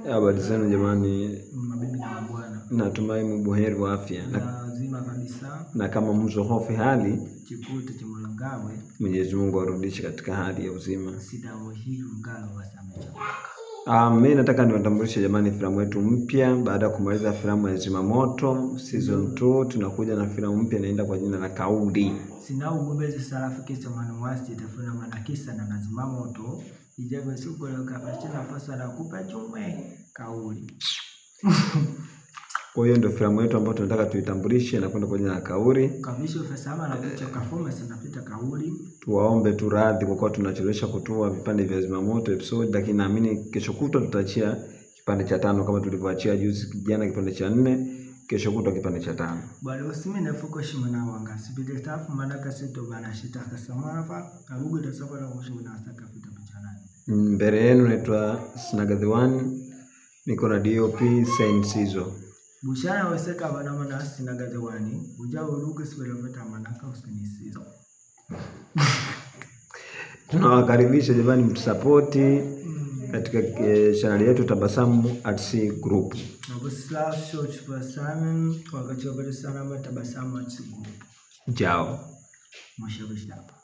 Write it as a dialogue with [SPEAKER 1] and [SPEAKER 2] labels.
[SPEAKER 1] Habari zenu jamani,
[SPEAKER 2] Mabibi na mabwana.
[SPEAKER 1] natumai mbuheri wa afya
[SPEAKER 2] Zima kabisa.
[SPEAKER 1] Na kama mzohofi hali
[SPEAKER 2] Chikuta cha Mwanangawe,
[SPEAKER 1] Mwenyezi Mungu arudishe katika hali ya uzima.
[SPEAKER 2] Sida wahidu mkala wasamecha.
[SPEAKER 1] Mimi nataka niwatambulishe jamani filamu yetu mpya. Baada ya kumaliza filamu ya Zimamoto season 2, tunakuja na filamu mpya inaenda kwa jina la Kauli.
[SPEAKER 2] Sina ugobezi salafu kisa manuwasi itafuna manakisa na Zimamoto. Ijabu siku leo kapachina fasa la kupa chumwe Kauli.
[SPEAKER 1] Kwa hiyo ndio filamu yetu ambayo tunataka tuitambulishe na kwenda kwa jina la Kauli.
[SPEAKER 2] Kabisho fasama na kucha kafoma sinapita Kauli.
[SPEAKER 1] Tuwaombe tu radhi kwa kuwa tunachelewesha kutoa vipande vya Zimamoto episode, lakini naamini kesho kutwa tutaachia kipande cha 5 kama tulivyoachia juzi jana kipande cha 4, kesho kutwa kipande cha 5.
[SPEAKER 2] Bali usimi na fuko shimana wanga sipite staff manaka sito bana shitaka samara fa kabugu tasaba na kushimana saka pita pichana.
[SPEAKER 1] Mbele yenu naitwa Snaga the One, niko na DOP Saint Sizo.
[SPEAKER 2] Bushana weseka wana mana Snaga the One, ujao uruge sibele meta manaka usinisizo.
[SPEAKER 1] Tunawakaribisha jamani mtusapoti katika channel yetu Tabasamu Arts Group.
[SPEAKER 2] Nabusla search for Simon wakati wa Tabasamu Arts Group.
[SPEAKER 1] Ciao.
[SPEAKER 2] Mashabishapa.